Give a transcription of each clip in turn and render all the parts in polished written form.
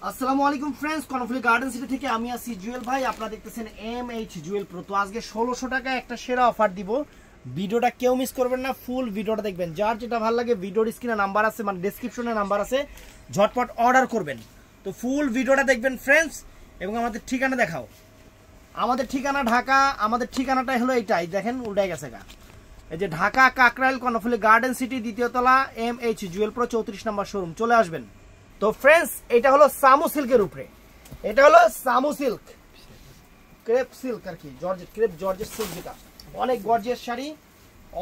আসসালামু আলাইকুম friends, Karnaphuli garden city থেকে আমি আছি জুয়েল ভাই। আপনারা দেখতেছেন এমএইচ জুয়েল প্রো। তো আজকে 1600 টাকায় একটা সেরা অফার দিব। ভিডিওটা কেউ মিস করবেন না, ফুল ভিডিওটা দেখবেন। যার যেটা ভালো লাগে ভিডিওর স্ক্রিনে নাম্বার আছে, মানে ডেসক্রিপশনে নাম্বার আছে, ঝটপট অর্ডার করবেন। তো ফুল ভিডিওটা দেখবেন फ्रेंड्स। এবং আমাদের ঠিকানা দেখাও। আমাদের ঠিকানা ঢাকা, আমাদের ঠিকানাটা হলো এইটাই, দেখেন উল্টাই গেছে গা। এই যে ঢাকা কাকরাইল কর্নফুলি গার্ডেন সিটি, দ্বিতীয় তলা, এমএইচ জুয়েল প্রো, 34 নম্বর শোরুম। চলে আসবেন। তো फ्रेंड्स, এটা হলো সামু সিল্কের উপরে, এটা হলো সামু সিল্ক, ক্রেপ সিল্ক আর কি, জর্জেট, ক্রেপ জর্জেট সিল্ক, যেটা অনেক গর্জিয়াস শাড়ি,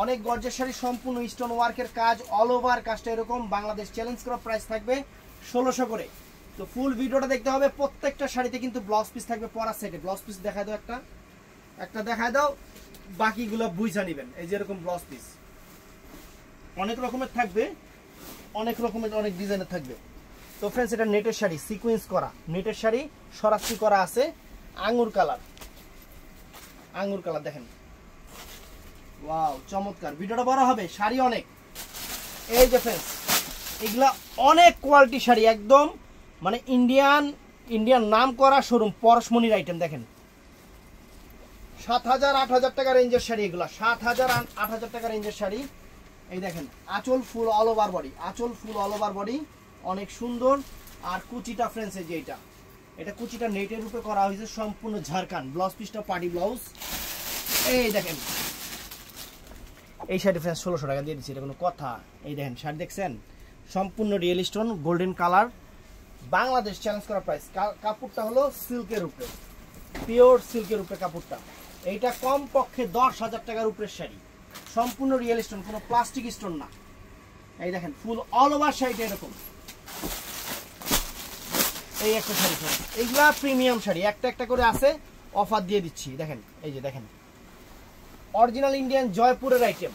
অনেক গর্জিয়াস শাড়ি, সম্পূর্ণ স্টোন ওয়ার্কের কাজ, অল ওভার কাজটা এরকম। বাংলাদেশ চ্যালেঞ্জ করা প্রাইস থাকবে 1600 করে। তো ফুল ভিডিওটা দেখতে হবে। প্রত্যেকটা শাড়িতে কিন্তু ব্লাউজ পিস থাকবে পরা সেটে। ব্লাউজ পিস দেখায় দাও, একটা দেখায় দাও, বাকিগুলো বুঝা নেবেন। এই যে এরকম ব্লাউজ পিস অনেক রকমের থাকবে, অনেক রকমের, অনেক ডিজাইনের থাকবে। তো फ्रेंड्स, এটা নেটের শাড়ি, সিকোয়েন্স করা নেটের শাড়ি, সরাসরি করা আছে, আঙ্গুর কালার, আঙ্গুর কালার দেখেন, ওয়াও চমৎকার। ভিডিওটা বড় হবে, শাড়ি অনেক। এই যে फ्रेंड्स, এগুলা অনেক কোয়ালিটি শাড়ি, একদম মানে ইন্ডিয়ান নাম করা শোরুম, পরশমণির আইটেম। দেখেন 7000-8000 টাকা রেঞ্জের শাড়ি, এগুলা 7000-8000 টাকা রেঞ্জের শাড়ি। এই দেখেন আঁচল ফুল অল ওভার বডি, আঁচল ফুল অল ওভার বডি, অনেক সুন্দর। আর কুচিটা फ्रेंड्स, এই যে এটা কুচিটা নেটের উপরে করা হয়েছে, সম্পূর্ণ ঝাড়খান। ব্লাউজ পিসটা পার্টি ব্লাউজ। এই দেখেন এই শাড়ি फ्रेंड्स 1600 টাকা দিয়ে দিচ্ছি, এটা কোনো কথা? এই দেখেন শাড়ি দেখছেন, সম্পূর্ণ real stone, golden colour, Bangladesh challenge করা প্রাইস। কাপড়টা হলো সিল্কের উপরে, পিওর সিল্কের উপরে কাপড়টা। এইটা কম পক্ষে 10,000 টাকার উপরের শাড়ি, সম্পূর্ণ রিয়েল স্টোন, কোনো প্লাস্টিক স্টোন না। এই দেখেন ফুল অল ওভার শাড়িটা এরকম। এই একটা শাড়ি, এইগুলা প্রিমিয়াম শাড়ি, একটা একটা করে আছে, অফার দিয়ে দিচ্ছি। দেখেন এই যে দেখেন অরিজিনাল ইন্ডিয়ান জয়পুরের আইটেম।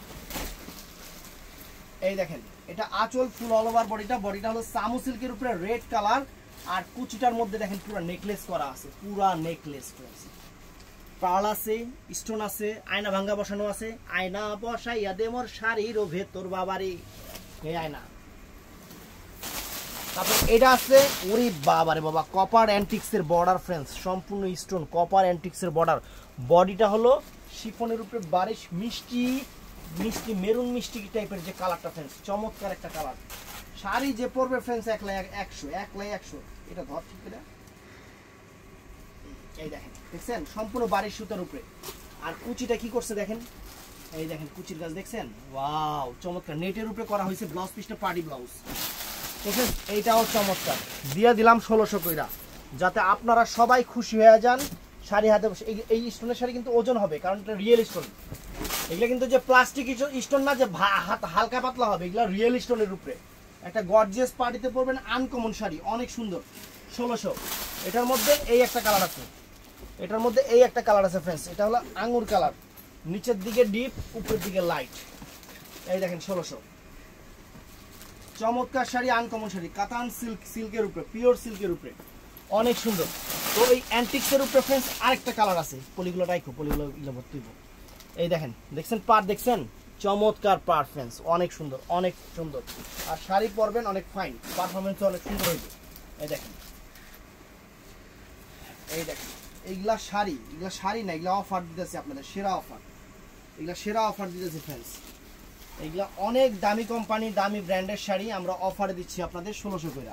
এই দেখেন এটা আঁচল ফুল অল ওভার বডিটা হলো সামু সিল্কের উপরে রেড কালার। আর কুচিটার মধ্যে দেখেন পুরো নেকলেস করা আছে, পুরা নেকলেস আছে, পাল আছে, স্টোন আছে, আয়না ভাঙ্গা বসানো আছে। আয়না বসাইয়া দে মোর শাড়ির ভেতর বাবারে, এই আয়না। তারপর এটা আছে, ওরে বাবারে বাবা, কপার অ্যান্টিক্সের বর্ডার फ्रेंड्स, সম্পূর্ণ স্টোন, কপার অ্যান্টিক্সের বর্ডার। বডিটা হলো শিফনের উপরে বারিশ, মিষ্টি মিষ্টি মেরুন মিষ্টি টাইপের যে কালারটা फ्रेंड्स, চমৎকার একটা কালার। শাড়ি যে পরবে फ्रेंड्स 1,100 এটা ধর ঠিক করে। এই দেখেন দেখছেন, সম্পূর্ণ বারিশ সুতার উপরে। আর কুচিটা কি করছে দেখেন, এই দেখেন কুচির কাজ দেখছেন, ওয়াও চমৎকার, নেটের উপরে করা হয়েছে। ব্লাউজ পিসটা পার্টি ব্লাউজ, দেখেন এইটাও চমৎকার। দিয়ে দিলাম 1600 কইরা, যাতে আপনারা সবাই খুশি হয়ে যান। শাড়ি হাতে, এই স্টোনের শাড়ি কিন্তু ওজন হবে, কারণ এটা রিয়েল স্টোন। এগুলা কিন্তু যে প্লাস্টিক স্টোন না, যে হালকা পাতলা হবে, এগুলা রিয়েল স্টোনের উপরে। একটা গর্জিয়াস পার্টিতে পরবেন, আনকমন শাড়ি, অনেক সুন্দর। 1600। এটার মধ্যে এই একটা কালার আছে, এটার মধ্যে এই একটা কালার আছে फ्रेंड्स, এটা হলো আঙ্গুর কালার, নিচের দিকে ডিপ, উপরের দিকে লাইট। এই দেখেন 1600, চমৎকার শাড়ি, আনকমন শাড়ি, কাতান সিল্কের উপরে, পিওর সিল্কের উপরে, অনেক সুন্দর। তো এই অ্যান্টিক্সের উপরে फ्रेंड्स আরেকটা কালার আছে, পলিগুলো রাখো, পলিগুলো ভর্তি। এই দেখেন দেখছেন পার, দেখছেন চমৎকার পার फ्रेंड्स, অনেক সুন্দর, অনেক সুন্দর। আর শাড়ি পরবেন অনেক ফাইন, পারফরমেন্স অনেক সুন্দর হইবে। এই দেখেন, এই দেখেন এইগুলা শাড়ি, এগুলা শাড়ি না, এগুলা অফার দিতেছি আপনাদের, সেরা অফার, এগুলা সেরা অফার দিতেছি फ्रेंड्स। এইগুলা অনেক দামি কোম্পানি, দামি ব্র্যান্ডের শাড়ি আমরা অফারে দিচ্ছি আপনাদের 1600 করে।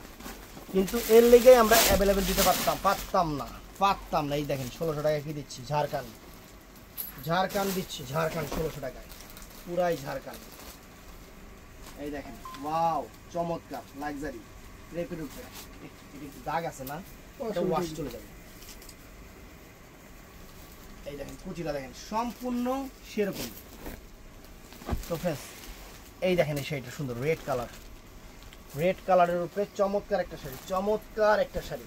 কিন্তু এর লেগেই আমরা অ্যাভেলেবেল দিতে পারতাম না। এই দেখেন 1600 টাকা কি দিচ্ছি, ঝাড়খান দিচ্ছি, ঝাড়খান 1600 টাকায়, পুরাই ঝাড়খান। এই দেখেন ওয়াও চমৎকার, লাক্সারি ক্রেপের উপরে। দাগ আছে না, ওটা ওয়াশ চলে যাবে। এই দেখেন কুচিটা দেখেন, সম্পূর্ণ সেরকম। তো फ्रेंड्स, এই দেখেন এই শাড়িটা সুন্দর, রেড কালারের উপরে চমৎকার একটা শাড়ি, চমৎকার একটা শাড়ি।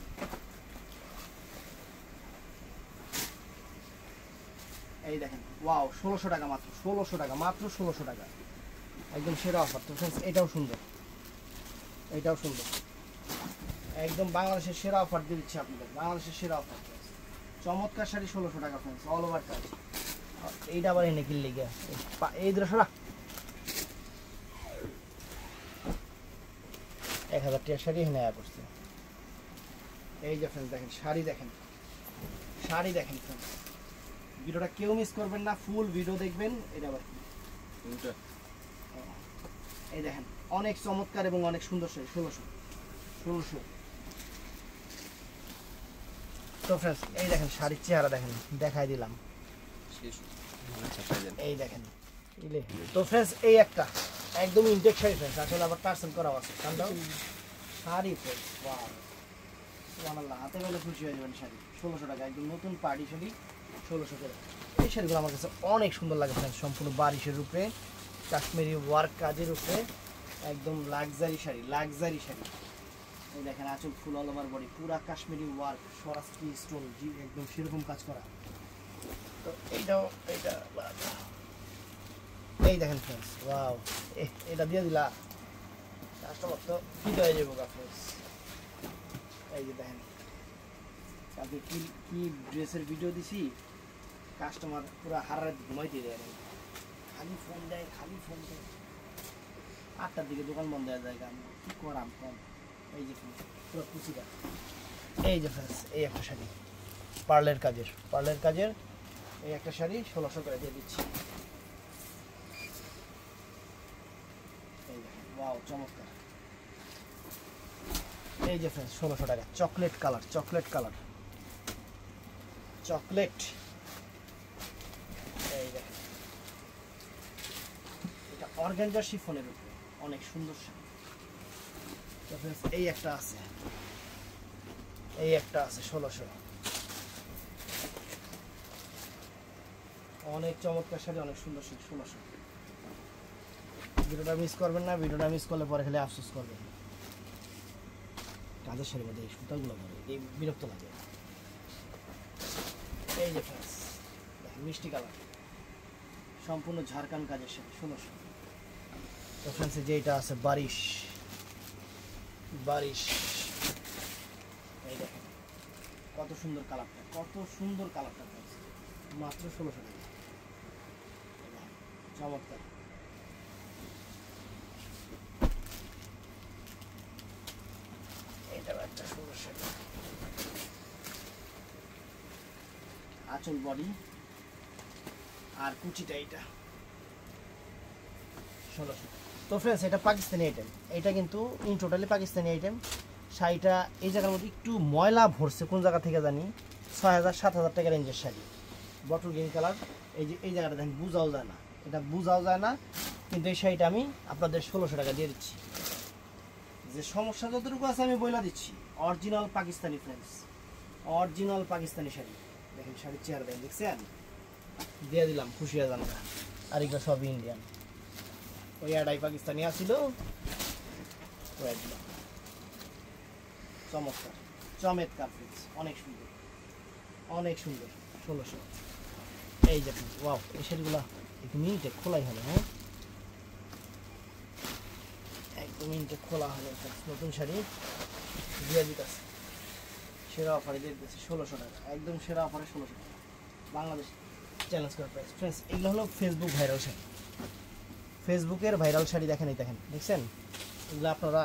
এই দেখেন ওয়াও 1600 টাকা মাত্র, 1600 টাকা মাত্র, 1600 টাকা, একদম সেরা অফার। তো फ्रेंड्स এটাও সুন্দর, এটাও সুন্দর, একদম বাংলাদেশের সেরা অফার দিয়ে দিচ্ছি আপনাদের, বাংলাদেশের সেরা অফার। চমৎকার শাড়ি 1600 টাকা फ्रेंड्स, অল ওভার কাজ। এইটা আবার এনে কিনলে গিয়া এই দৃশ্যটা 1000 টাকা শাড়ি এখানে করছে। এই যে ফ্রেন্ডস দেখেন শাড়ি দেখেন ফ্রেন্ডস, ভিডিওটা কেউ মিস করবেন না, ফুল ভিডিও দেখবেন। এটা আবার এই দেখেন অনেক চমৎকার এবং অনেক সুন্দর শাড়ি, 1600। তো ফ্রেন্ডস এই দেখেন শাড়ির চেহারা দেখেন, দেখাই দিলাম, এই দেখেন। তো ফ্রেন্ডস এই একটা একদম ইনটেক শাড়ি ফ্রেন্ডস, আসলে আবার পার্সেল করা আছে কারণ শাড়ি ফ্রেন্ডস, ওয়াও সুবহানাল্লাহ, হাতে পেলে খুশি হয়ে যাবেন। শাড়ি 1600 টাকা, একদম নতুন পার্টি শাড়ি 1600 টাকা। এই শাড়িগুলো আমার কাছে অনেক সুন্দর লাগে ফ্রেন্ডস, সম্পূর্ণ বারিশের উপরে কাশ্মীরি ওয়ার্ক কাজের উপরে, একদম লাক্সারি শাড়ি। এই দেখেন আঁচল ফুল অল ওভার বডি, পুরা কাশ্মীরি ওয়ার্ক, সরাসরি স্টোন, একদম সেরকম কাজ করা। তো এইটা এই দেখেন ফ্রেন্ডস, ওয়াও, এটা দিয়ে দিলা কাস্টমার তো ফিট হয়ে যাবো ফ্রেন্ডস। এই যে দেখেন কালকে কি ড্রেসের ভিডিও দিছি, কাস্টমার পুরো হারারাত ঘুমাইতে দেয় না, খালি ফোন দেয়। 8টার দিকে দোকান বন্ধ হয়ে যায়, আমি কি করাম কম। এই যে পুরো কুচিটা, এই যে ফ্রেন্ডস এই একটা শাড়ি পার্লের কাজের এই একটা শাড়ি 1600 করে দিয়ে দিচ্ছি। এই দেখেন ওয়াও চমৎকার। এই যে ফ্রেন্ডস 1600 টাকা, চকলেট কালার, এই দেখেন এটা অর্গানজা শিফনের উপরে অনেক সুন্দর শাড়ি। তো ফ্রেন্ডস এই একটা আছে 1600, অনেক চমৎকার শাড়ি, অনেক সুন্দর শাড়ি 1600। ভিডিওটা মিস করবেন না, ভিডিওটা মিস করলে পরে খালি আফসোস করবেন। কাজের শাড়ির মধ্যে এই সুতাগুলো ধরে এই বিরক্ত লাগে। এই যে ফ্রেন্ডস মিষ্টি কালার, সম্পূর্ণ ঝাড়খান্ড কাজের শাড়ি 1600। তো ফ্রেন্ডস যেটা আছে বারিশ, এই দেখেন কত সুন্দর কালারটা, মাত্র 1600 টাকা, চমৎকার। এটা একটা সুন্দর শাড়ি, আঁচল বডি আর কুচিটা এটা 1600। তো ফ্রেন্ডস এটা পাকিস্তানি আইটেম, এটা কিন্তু ইন টোটালি পাকিস্তানি আইটেম। শাড়িটা এই জায়গার মধ্যে একটু ময়লা ভরছে, কোন জায়গা থেকে জানি, 6000-7000 টাকা রেঞ্জের শাড়ি, বটল গ্রিন কালার। এই যে এই জায়গাটা দেখেন বুঝাও যায় না, কিন্তু এই শাড়িটা আমি আপনাদের 1600 টাকা দিয়ে দিচ্ছি। যে সমস্যা যতটুকু আছে আমি বইলা দিচ্ছি, original Pakistani friends, original Pakistani sari. দেখেন শাড়ির চেহারা দেখছেন, দিয়ে দিলাম, খুশি হয়ে যান না। আর এগুলো সব ইন্ডিয়ান, ওই আড়াই পাকিস্তানি আসছিল, চমৎকার ফ্রেন্ডস, অনেক সুন্দর 1600। এই যে ওয়াও, এই শাড়িগুলো একটু মিনিটে খোলাই হবে, হ্যাঁ একদম মিনিটে খোলা হবে। নতুন শাড়ি দিয়ে দিতেছে, সেরা অফারে দিয়ে দিতেছে 1600 টাকা, একদম সেরা অফারে 1600 টাকা, বাংলাদেশ চ্যালেঞ্জ করার প্রাইস। ফ্রেন্ডস এগুলো হলো ফেসবুক ভাইরাল শাড়ি, ফেসবুকের ভাইরাল শাড়ি। দেখেন দেখছেন, এগুলো আপনারা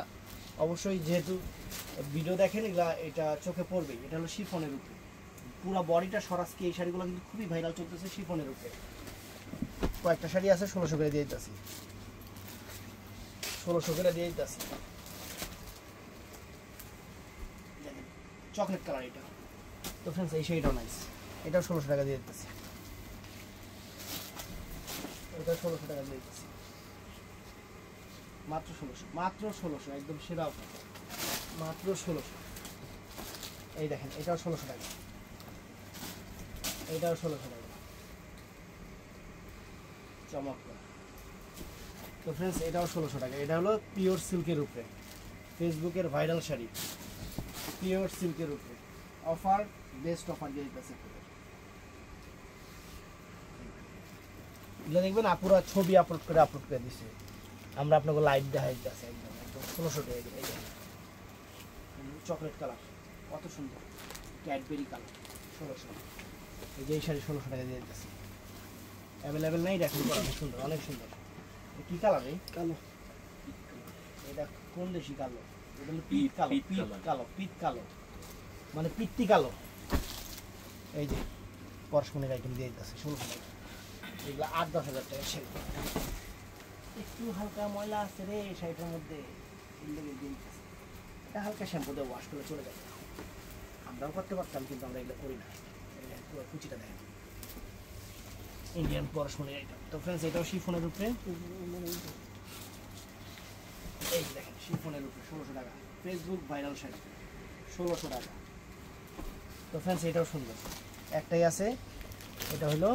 অবশ্যই যেহেতু ভিডিও দেখেন, এগুলা এটা চোখে পড়বেই। এটা হলো শিফনের উপরে, পুরো বডিটা সরাসরি। এই শাড়িগুলো কিন্তু খুবই ভাইরাল চলতেছে শিফনের উপরে। কয়েকটা শাড়ি আছে 1600 করে দিয়ে দিতেছি, 1600 করে দিয়ে দিতেছি। দেখেন চকলেট কালার এটা। তো ফ্রেন্ডস এই শাড়িটাও নাইস, এটাও 1600 টাকা দিয়ে দিতেছি, এটা 1600 টাকা দিয়ে দিতেছি, মাত্র 1600, একদম সেরা অফার, মাত্র 1600। এই দেখেন এটাও 1600 টাকা, এটাও 1600 টাকা, চমৎকার। তো ফ্রেন্ডস এটাও 1600 টাকা। এটা হলো পিওর সিল্কের উপরে, ফেসবুকের ভাইরাল শাড়ি, পিওর সিল্কের উপরে অফার, বেস্ট অফার দিয়ে দিতেছে। এগুলো দেখবেন আপুরা ছবি আপলোড করে দিচ্ছে, আমরা আপনাকে লাইভ দেখাই দিতেছি, একদম 1600 টাকা। চকলেট কালার কত সুন্দর, ক্যাডবেরি কালার 1600। এই যে এই শাড়ি 1600 টাকা দিয়ে দিতেছি, অ্যাভেলেবেল নেই, দেখুন অনেক সুন্দর। কি কালার? এই কালো, এটা কোন দেশি কালো? এটা হলো পিত কালো, মানে পিত্তি কালো। এই যে পরশমণির আইটেম দিয়ে দিতেছে 1600 টাকা। এগুলো 8-10 হাজার টাকা শাড়ি। একটু হালকা ময়লা আছে রে শাড়িটার মধ্যে, এটা হালকা শ্যাম্পু দিয়ে ওয়াশ করে চলে যাবে। আমরাও করতে পারতাম কিন্তু আমরা এগুলো করি না। পুরো কুচিটা দেখেন, ইন্ডিয়ান পরশমণির আইটেম। তো ফ্রেন্ডস এটাও শিফনের উপরে, এই দেখেন শিফনের উপরে 1600 টাকা। ফেসবুক ভাইরাল শাড়ি 1600 টাকা। তো ফ্রেন্ডস এটাও সুন্দর, একটাই আছে, এটা হলো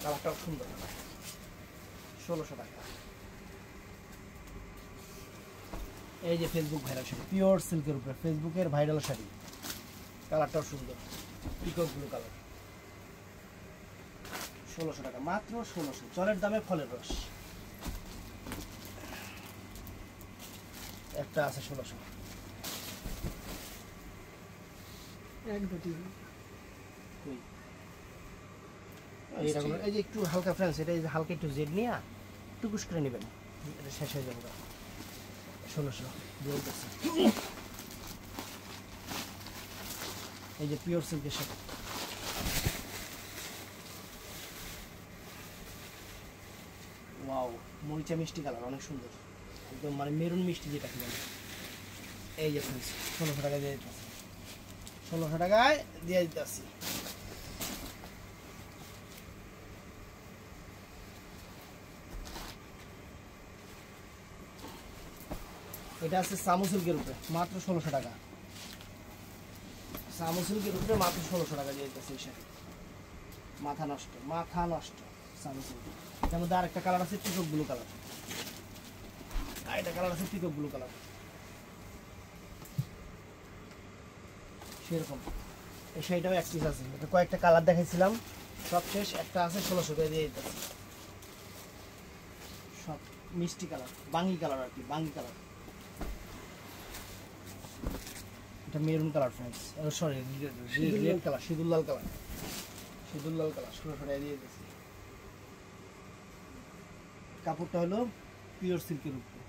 কালারটাও সুন্দর, 1600 টাকা। এই যে ফেসবুক ভাইরাল শাড়ি, পিওর সিল্কের উপরে ফেসবুকের ভাইরাল শাড়ি, কালারটাও সুন্দর, পিকক ব্লু কালার, 1600 টাকা, মাত্র 1600। জলের দামে ফলের রস। একটা আছে 1600। এই যে একটু হালকা ফ্রেন্ডস, এটা হালকা একটু জেড নিয়ে টুকুস করে নেবেন, এটা শেষ হয়ে যাবে। 1600 বলতেছে। এই যে পিওর সিল্কের সাথে ওয়াও, মরিচা মিষ্টি কালার, অনেক সুন্দর, একদম মানে মেরুন মিষ্টি যেটা কি বলে। এই যে ফ্রেন্ডস 1600 টাকা দিয়ে দিতেছি, 1600 টাকায় দিয়ে দিতেছি। এটা আছে সামু সিল্কের উপরে, মাত্র 1600 টাকা। সামু সিল্কের উপরে মাত্র 1600 টাকা দিয়ে দিতেছি। মাথা নষ্ট, মাথা নষ্ট সামু সিল্ক। এর মধ্যে আরেকটা কালার আছে পিকক ব্লু কালার, আর এটা কালার আছে পিকক ব্লু কালার, সেরকম। এই শাড়িটাও এক পিস আছে, এটা কয়েকটা কালার দেখাইছিলাম, সব শেষ, একটা আছে 1600 টাকা দিয়ে দিতেছি। সব মিষ্টি কালার, বাঙ্গি কালার আর কি, বাঙ্গি কালার। এটা maroon colour friends, sorry red colour, সিঁদুর লাল কালার, সিঁদুর লাল কালার, 1600 টাকা দিয়ে দিতেছি। কাপড়টা হলো পিওর সিল্কের উপরে।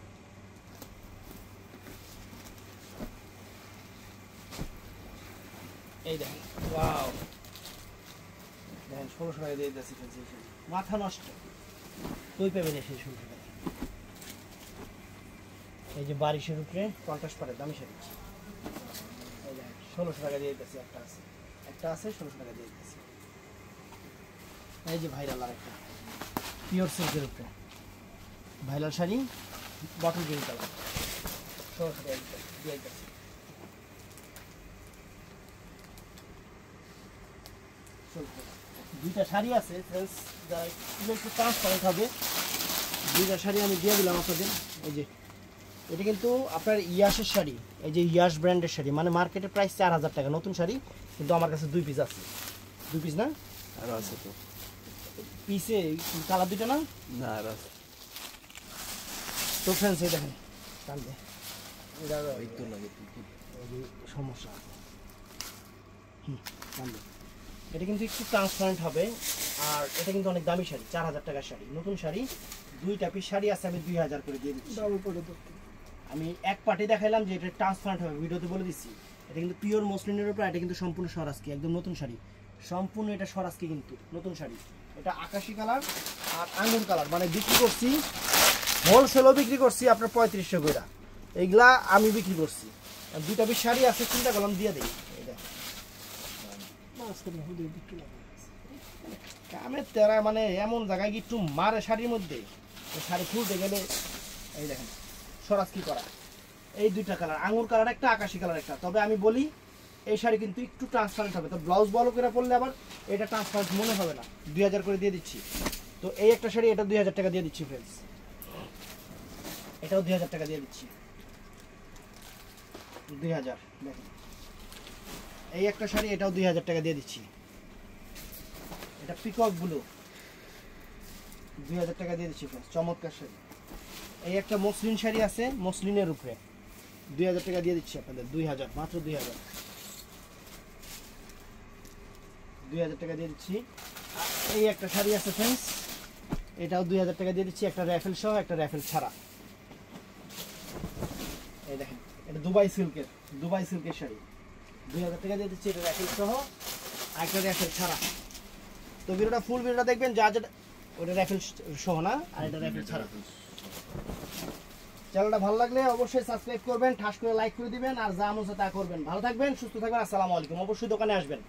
এই দেখেন ওয়াও, দেখেন 1600 টাকা দিয়ে দিতেছি ফ্রেন্ডস। মাথা নষ্ট, কই পাবেন সেই 1600 টাকা। এই যে বারিশের উপরে কন্ট্রাস্ট পাড়ের দামি শাড়ি, এই দেখেন 1600 টাকা দিয়ে দিতেছি। একটা আছে, একটা আছে 1600 টাকা দিয়ে দিতেছি। এই যে ভাইরাল আর একটা পিওর সিল্কের উপরে viral sari, bottle green colour, 1600 টাকা দিয়ে দিতেছি। দুইটা শাড়ি আছে ফ্রেন্ডস, একটু ট্রান্সপারেন্ট হবে। দুইটা শাড়ি আমি দিয়ে দিলাম আপনাদের। এই যে এটা কিন্তু আপনার ইয়াসের শাড়ি, এই যে ইয়াস ব্র্যান্ডের শাড়ি, মানে মার্কেটের প্রাইস 4000 টাকা নতুন শাড়ি, কিন্তু আমার কাছে 2 পিস আছে। 2 পিস না আর আছে তো পিসে কালার দুটো না, না আর আছে। তো ফ্রেন্ডস এই দেখেন কালকে এটা একটু লাগে সমস্যা আছে। কালকে এটা কিন্তু একটু ট্রান্সপারেন্ট হবে, আর এটা কিন্তু অনেক দামি শাড়ি, 4000 টাকার শাড়ি, নতুন শাড়ি। 2টা পিস শাড়ি আছে, আমি 2000 করে দিয়ে দিচ্ছি। আমি এক পার্টি দেখাইলাম যে এটা ট্রান্সপারেন্ট হবে, ভিডিওতে বলে দিচ্ছি। এটা কিন্তু পিওর মসলিনের উপর, এটা কিন্তু সম্পূর্ণ স্বরাজকি, একদম নতুন শাড়ি, সম্পূর্ণ এটা স্বরাজকি, কিন্তু নতুন শাড়ি। এটা আকাশি কালার আর আঙ্গুর কালার, মানে বিক্রি করছি হোলসেলও বিক্রি করছি আপনার 3500 করে, এইগুলা আমি বিক্রি করছি। 2টা পিস শাড়ি আছে, চিন্তা করলাম দিয়ে দিই। কামের তেরা মানে এমন জায়গায় কি একটু মারে শাড়ির মধ্যে, শাড়ি খুলতে গেলে এই দেখেন সরাস কি করা। এই 2টা কালার, আঙুর কালার একটা, আকাশি কালার একটা। তবে আমি বলি এই শাড়ি কিন্তু একটু ট্রান্সপারেন্ট হবে, তো ব্লাউজ বলো করে পরলে আবার এটা ট্রান্সপারেন্ট মনে হবে না। 2000 করে দিয়ে দিচ্ছি। তো এই একটা শাড়ি, এটা 2000 টাকা দিয়ে দিচ্ছি ফ্রেন্ডস। এটাও 2000 টাকা দিয়ে দিচ্ছি, 2000। দেখেন এই একটা শাড়ি, এটাও 2000 টাকা দিয়ে দিচ্ছি। এটা পিকক ব্লু, 2000 টাকা দিয়ে দিচ্ছি ফ্রেন্ডস, চমৎকার শাড়ি। এই একটা মসলিন শাড়ি আছে, মসলিনের উপরে, 2000 টাকা দিয়ে দিচ্ছি আপনাদের। 2000, মাত্র 2000, 2000 টাকা দিয়ে দিচ্ছি। এই একটা শাড়ি আছে ফ্রেন্ডস, এটাও 2000 টাকা দিয়ে দিচ্ছি, একটা র্যাফেল সহ, একটা র্যাফেল ছাড়া। এই দেখেন এটা দুবাই সিল্কের শাড়ি, 2000 টাকা দিয়ে দিচ্ছি এটা র্যাফেল সহ, আরেকটা র্যাফেল ছাড়া। তো ভিডিওটা ফুল ভিডিওটা দেখবেন, যা যেটা ওটা র্যাফেল সহ না, আর এটা র্যাফেল ছাড়া। চ্যানেলটা ভালো লাগলে অবশ্যই সাবস্ক্রাইব করবেন, ঠাস করে লাইক করে দিবেন, আর যা মন চায় তা করবেন। ভালো থাকবেন, সুস্থ থাকবেন, আসসালামু আলাইকুম। অবশ্যই দোকানে আসবেন।